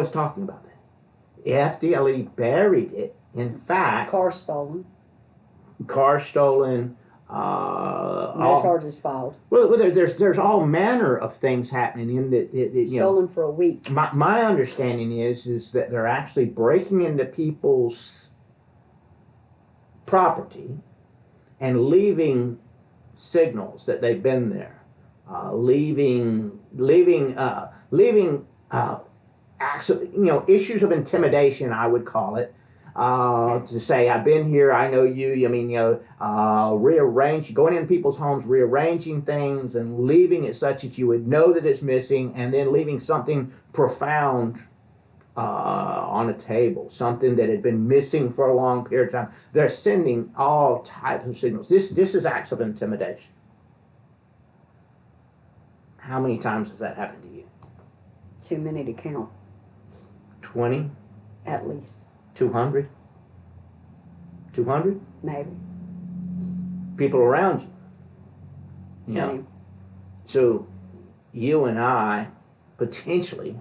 was talking about that. FDLE buried it. In fact, Car stolen. No charges filed. Well, there's all manner of things happening in that. Stolen for a week. My understanding is that they're actually breaking into people's property and leaving signals that they've been there, leaving actually, issues of intimidation, I would call it, to say, I've been here, I know you. I mean, going in people's homes, rearranging things and leaving it such that you would know that it's missing, and then leaving something profound on a table, something that had been missing for a long period of time. They're sending all types of signals. This is acts of intimidation. How many times has that happened to you? Too many to count. 20? At least. 200? 200? Maybe. People around you. Same. So you and I potentially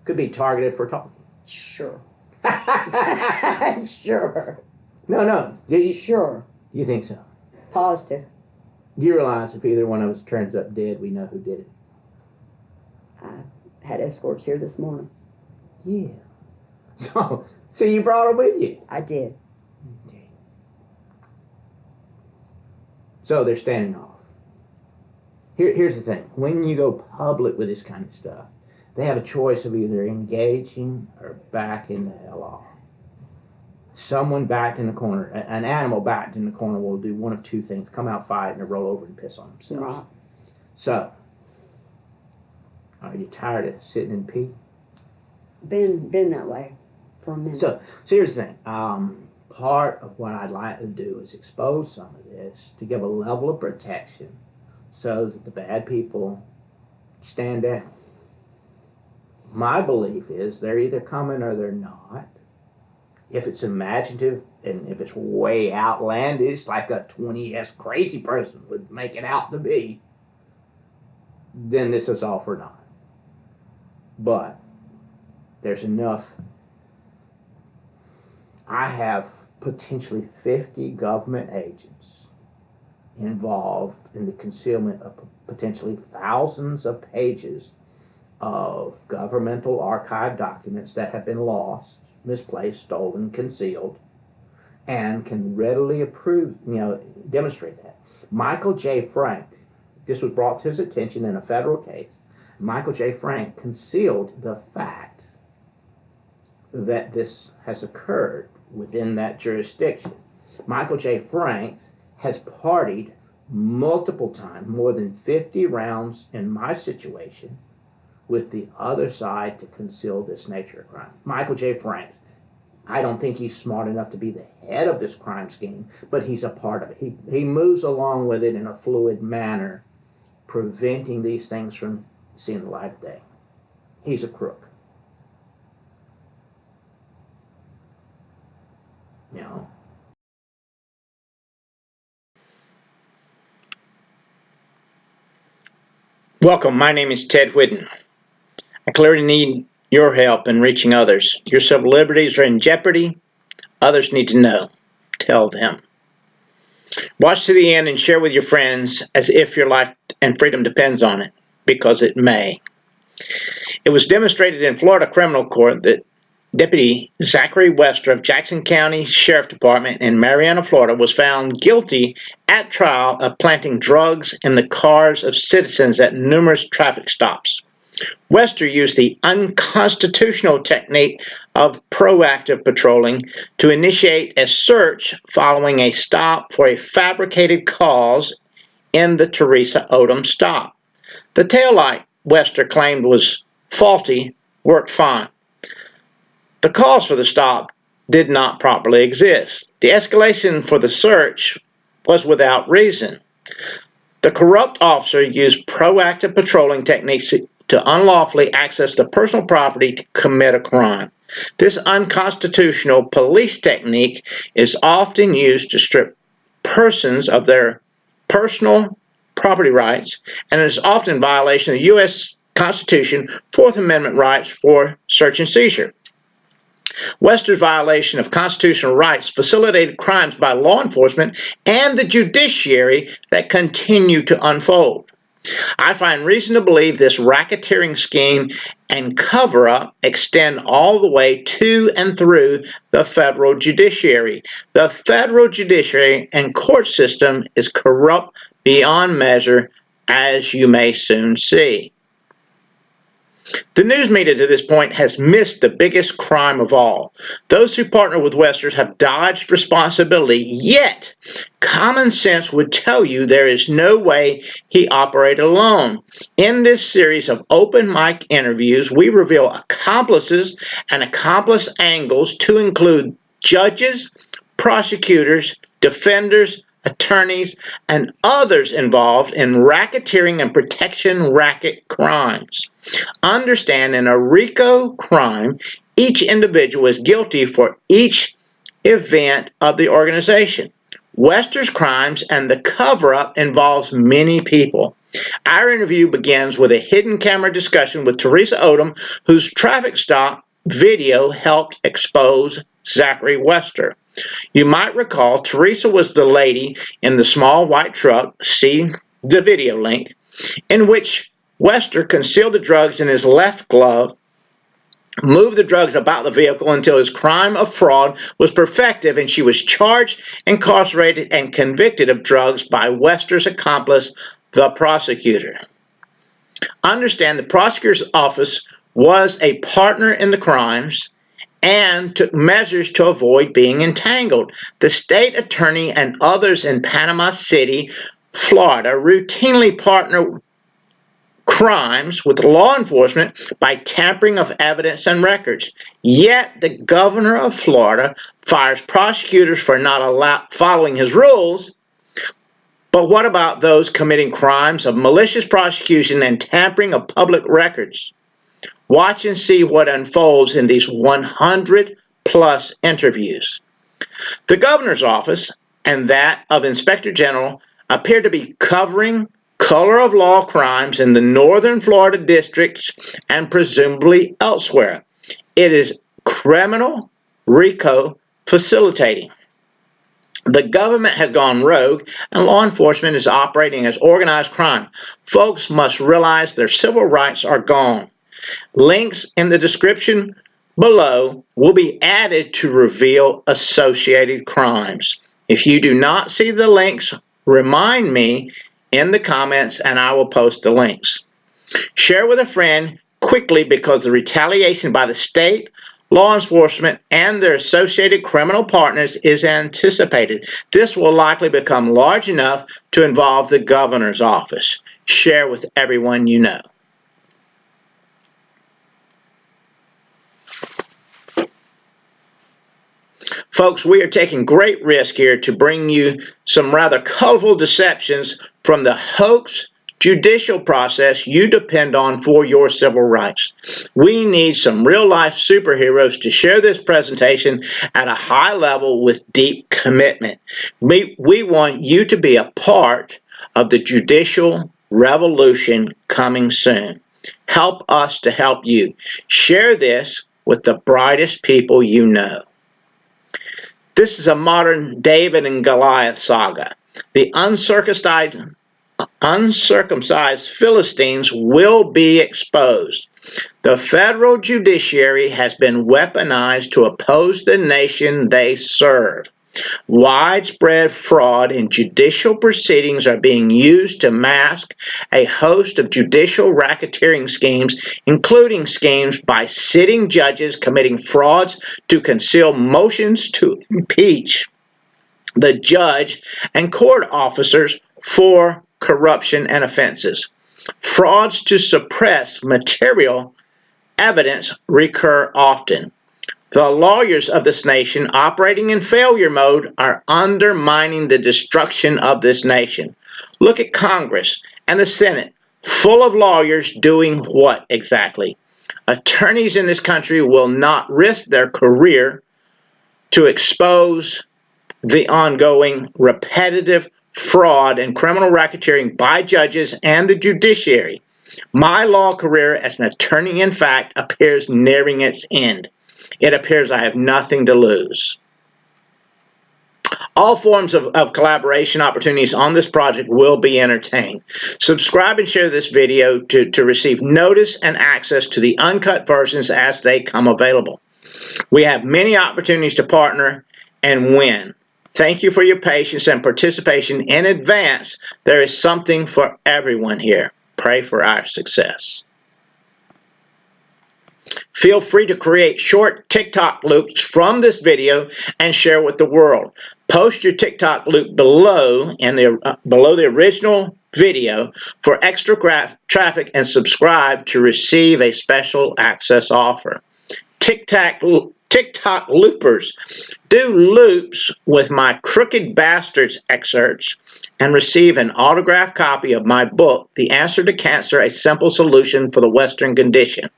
could be targeted for talking. Sure. Sure. No. Sure. You think so? Positive. Do you realize if either one of us turns up dead, we know who did it? I had escorts here this morning. Yeah. So you brought them with you? I did. Okay. So they're standing off. Here's the thing. When you go public with this kind of stuff, they have a choice of either engaging or backing the hell off. Someone backed in the corner, an animal backed in the corner will do one of two things: come out fighting or roll over and piss on themselves. Right. So, are you tired of sitting and pee? Been that way for a minute. So here's the thing. Part of what I'd like to do is expose some of this to give a level of protection so that the bad people stand down. My belief is they're either coming or they're not. If it's imaginative and if it's way outlandish, like a 20S crazy person would make it out to be, then this is all for naught. But there's enough. I have potentially 50 government agents involved in the concealment of potentially thousands of pages of governmental archive documents that have been lost, misplaced, stolen, concealed, and can readily demonstrate that. Michael J. Frank, this was brought to his attention in a federal case. Michael J. Frank concealed the fact that this has occurred within that jurisdiction. Michael J. Frank has partied multiple times, more than 50 rounds in my situation, with the other side to conceal this nature of crime. Michael J. Frank, I don't think he's smart enough to be the head of this crime scheme, but he's a part of it. He moves along with it in a fluid manner, preventing these things from seeing the light of day. He's a crook. Welcome, my name is Ted Whitten. I clearly need your help in reaching others. Your civil liberties are in jeopardy. Others need to know. Tell them. Watch to the end and share with your friends as if your life and freedom depends on it, because it may. It was demonstrated in Florida criminal court that Deputy Zachary Westr of Jackson County Sheriff Department in Marianna, Florida, was found guilty at trial of planting drugs in the cars of citizens at numerous traffic stops. Westr used the unconstitutional technique of proactive patrolling to initiate a search following a stop for a fabricated cause in the Teresa Odom stop. The taillight Westr claimed was faulty worked fine. The cause for the stop did not properly exist. The escalation for the search was without reason. The corrupt officer used proactive patrolling techniques to unlawfully access the personal property to commit a crime. This unconstitutional police technique is often used to strip persons of their personal property rights and is often in violation of U.S. Constitution, Fourth Amendment rights for search and seizure. Wester's violation of constitutional rights facilitated crimes by law enforcement and the judiciary that continue to unfold. I find reason to believe this racketeering scheme and cover-up extend all the way to and through the federal judiciary. The federal judiciary and court system is corrupt beyond measure, as you may soon see. The news media to this point has missed the biggest crime of all. Those who partner with Westers have dodged responsibility, yet common sense would tell you there is no way he operated alone. In this series of open mic interviews, we reveal accomplices and accomplice angles to include judges, prosecutors, defenders, attorneys, and others involved in racketeering and protection racket crimes. Understand, in a RICO crime, each individual is guilty for each event of the organization. Wester's crimes and the cover-up involves many people. Our interview begins with a hidden camera discussion with Teresa Odom, whose traffic stop video helped expose Zachary Wester. You might recall Teresa was the lady in the small white truck, see the video link, in which Wester concealed the drugs in his left glove, moved the drugs about the vehicle until his crime of fraud was perfected, and she was charged, incarcerated, and convicted of drugs by Wester's accomplice, the prosecutor. Understand, the prosecutor's office was a partner in the crimes and took measures to avoid being entangled. The state attorney and others in Panama City, Florida, routinely partner crimes with law enforcement by tampering of evidence and records. Yet the governor of Florida fires prosecutors for not following his rules. But what about those committing crimes of malicious prosecution and tampering of public records? Watch and see what unfolds in these 100-plus interviews. The governor's office and that of Inspector General appear to be covering color of law crimes in the northern Florida districts and presumably elsewhere. It is criminal RICO facilitating. The government has gone rogue and law enforcement is operating as organized crime. Folks must realize their civil rights are gone. Links in the description below will be added to reveal associated crimes. If you do not see the links, remind me in the comments and I will post the links. Share with a friend quickly, because the retaliation by the state, law enforcement, and their associated criminal partners is anticipated. This will likely become large enough to involve the governor's office. Share with everyone you know. Folks, we are taking great risk here to bring you some rather colorful deceptions from the hoax judicial process you depend on for your civil rights. We need some real-life superheroes to share this presentation at a high level with deep commitment. We want you to be a part of the judicial revolution coming soon. Help us to help you. Share this with the brightest people you know. This is a modern David and Goliath saga. The uncircumcised Philistines will be exposed. The federal judiciary has been weaponized to oppose the nation they serve. Widespread fraud in judicial proceedings are being used to mask a host of judicial racketeering schemes, including schemes by sitting judges committing frauds to conceal motions to impeach the judge and court officers for corruption and offenses. Frauds to suppress material evidence recur often. The lawyers of this nation, operating in failure mode, are undermining the destruction of this nation. Look at Congress and the Senate, full of lawyers doing what exactly? Attorneys in this country will not risk their career to expose the ongoing repetitive fraud and criminal racketeering by judges and the judiciary. My law career as an attorney, in fact, appears nearing its end. It appears I have nothing to lose. All forms of collaboration opportunities on this project will be entertained. Subscribe and share this video to receive notice and access to the uncut versions as they come available. We have many opportunities to partner and win. Thank you for your patience and participation in advance. There is something for everyone here. Pray for our success. Feel free to create short TikTok loops from this video and share with the world. Post your TikTok loop below the original video for extra traffic and subscribe to receive a special access offer. TikTok loopers, do loops with my Crooked Bastards excerpts and receive an autographed copy of my book, The Answer to Cancer, A Simple Solution for the Western Condition.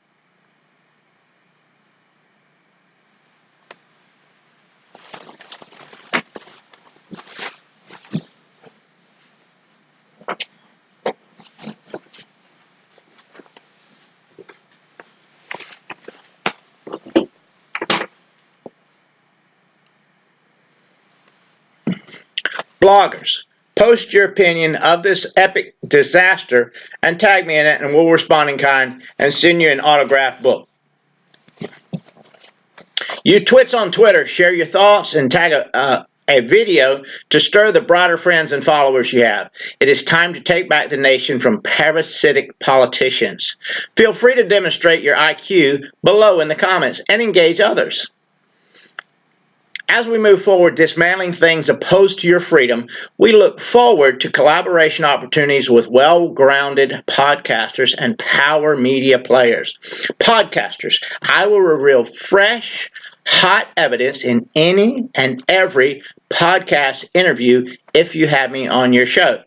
Bloggers, post your opinion of this epic disaster and tag me in it, and we'll respond in kind and send you an autographed book. You twits on Twitter, share your thoughts and tag a video to stir the broader friends and followers you have. It is time to take back the nation from parasitic politicians. Feel free to demonstrate your IQ below in the comments and engage others. As we move forward dismantling things opposed to your freedom, we look forward to collaboration opportunities with well-grounded podcasters and power media players. Podcasters, I will reveal fresh, hot evidence in any and every podcast interview if you have me on your show.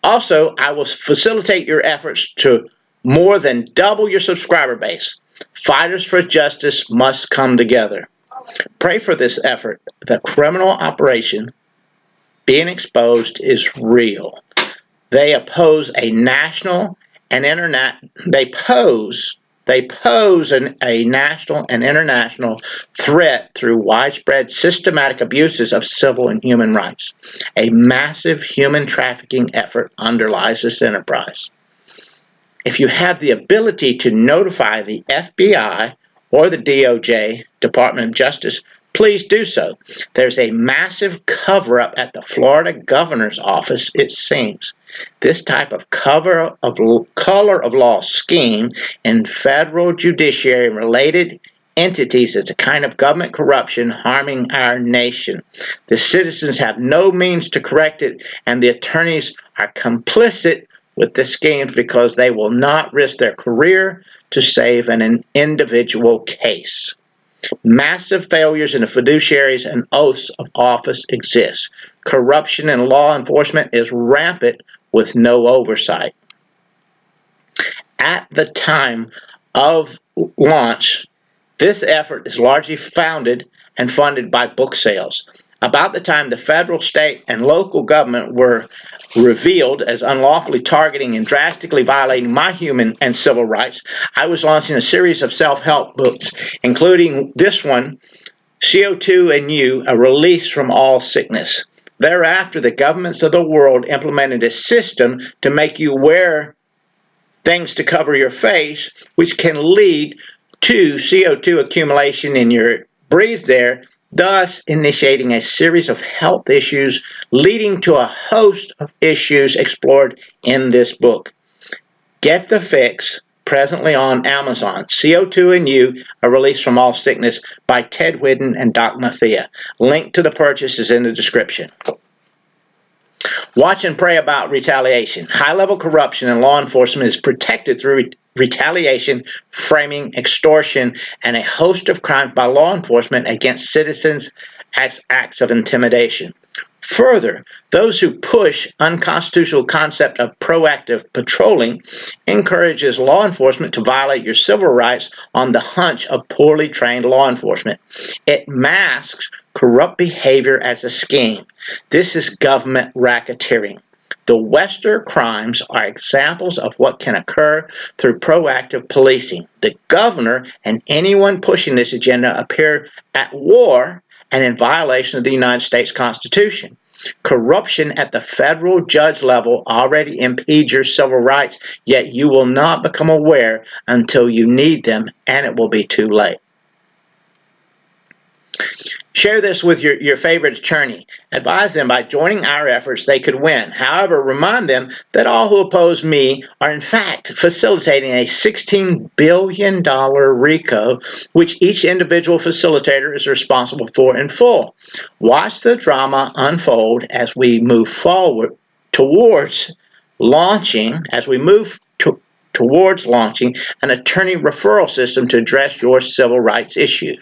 Also, I will facilitate your efforts to more than double your subscriber base. Fighters for justice must come together. Pray for this effort. The criminal operation being exposed is real. They oppose a national and they pose a national and international threat through widespread systematic abuses of civil and human rights. A massive human trafficking effort underlies this enterprise. If you have the ability to notify the FBI or the DOJ, Department of Justice, please do so. There's a massive cover-up at the Florida governor's office, it seems. This type of color of law scheme in federal judiciary and related entities is a kind of government corruption harming our nation. The citizens have no means to correct it, and the attorneys are complicit with the schemes because they will not risk their career to save an individual case. Massive failures in the fiduciaries and oaths of office exist. Corruption in law enforcement is rampant with no oversight. At the time of launch, this effort is largely founded and funded by book sales. About the time the federal, state, and local government were revealed as unlawfully targeting and drastically violating my human and civil rights, I was launching a series of self-help books, including this one, CO2 and You, A Release from All Sickness. Thereafter, the governments of the world implemented a system to make you wear things to cover your face, which can lead to CO2 accumulation in your breathe there, thus initiating a series of health issues leading to a host of issues explored in this book. Get the Fix, presently on Amazon. CO2 and You, A Release from All Sickness by Ted Whidden and Doc Mathia. Link to the purchase is in the description. Watch and pray about retaliation. High-level corruption in law enforcement is protected through retaliation, framing, extortion, and a host of crimes by law enforcement against citizens as acts of intimidation. Further, those who push unconstitutional concept of proactive patrolling encourages law enforcement to violate your civil rights on the hunch of poorly trained law enforcement. It masks corrupt behavior as a scheme. This is government racketeering. The westr crimes are examples of what can occur through proactive policing. The governor and anyone pushing this agenda appear at war and in violation of the United States Constitution. Corruption at the federal judge level already impedes your civil rights, yet you will not become aware until you need them, and it will be too late. Share this with your favorite attorney. Advise them by joining our efforts they could win. However, remind them that all who oppose me are in fact facilitating a $16 billion RICO, which each individual facilitator is responsible for in full. Watch the drama unfold as we move forward towards launching, towards launching an attorney referral system to address your civil rights issue.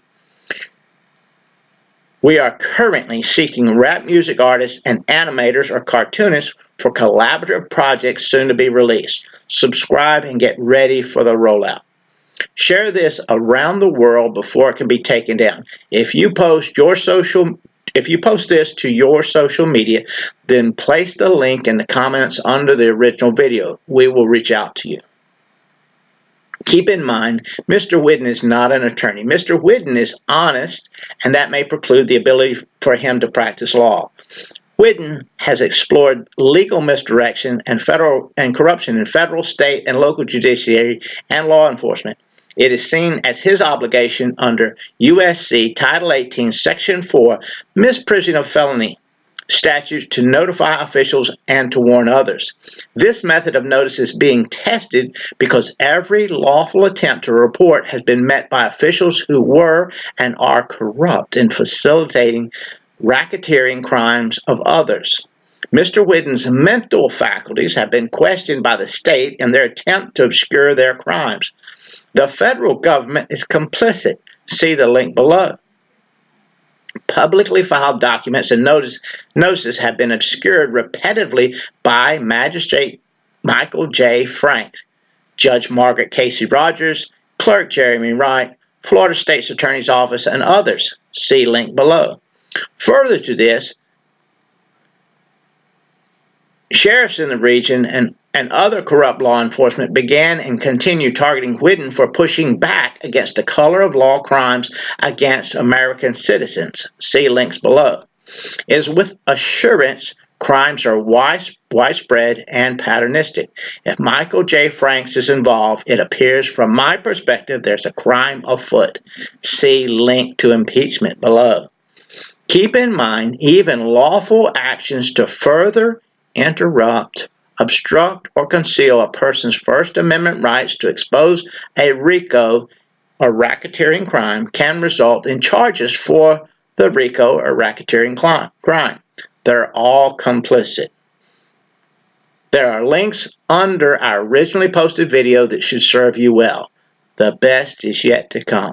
We are currently seeking rap music artists and animators or cartoonists for collaborative projects soon to be released. Subscribe and get ready for the rollout. Share this around the world before it can be taken down. If you post this to your social media, then place the link in the comments under the original video. We will reach out to you. Keep in mind, Mr. Whidden is not an attorney. Mr. Whidden is honest, and that may preclude the ability for him to practice law. Whidden has explored legal misdirection and corruption in federal, state, and local judiciary and law enforcement. It is seen as his obligation under USC Title 18, Section 4, misprision of felony statutes to notify officials and to warn others. This method of notice is being tested because every lawful attempt to report has been met by officials who were and are corrupt in facilitating racketeering crimes of others. Mr. Whidden's mental faculties have been questioned by the state in their attempt to obscure their crimes. The federal government is complicit. See the link below. Publicly filed documents and notices have been obscured repetitively by Magistrate Michael J. Frank, Judge Margaret Casey Rogers, Clerk Jeremy Wright, Florida State's Attorney's Office, and others. See link below. Further to this, sheriffs in the region and other corrupt law enforcement began and continue targeting Whidden for pushing back against the color of law crimes against American citizens. See links below. It is with assurance crimes are widespread and patternistic. If Michael J. Franks is involved, it appears from my perspective there's a crime afoot. See link to impeachment below. Keep in mind, even lawful actions to further interrupt, obstruct, or conceal a person's First Amendment rights to expose a RICO or racketeering crime can result in charges for the RICO or racketeering crime. They're all complicit. There are links under our originally posted video that should serve you well. The best is yet to come.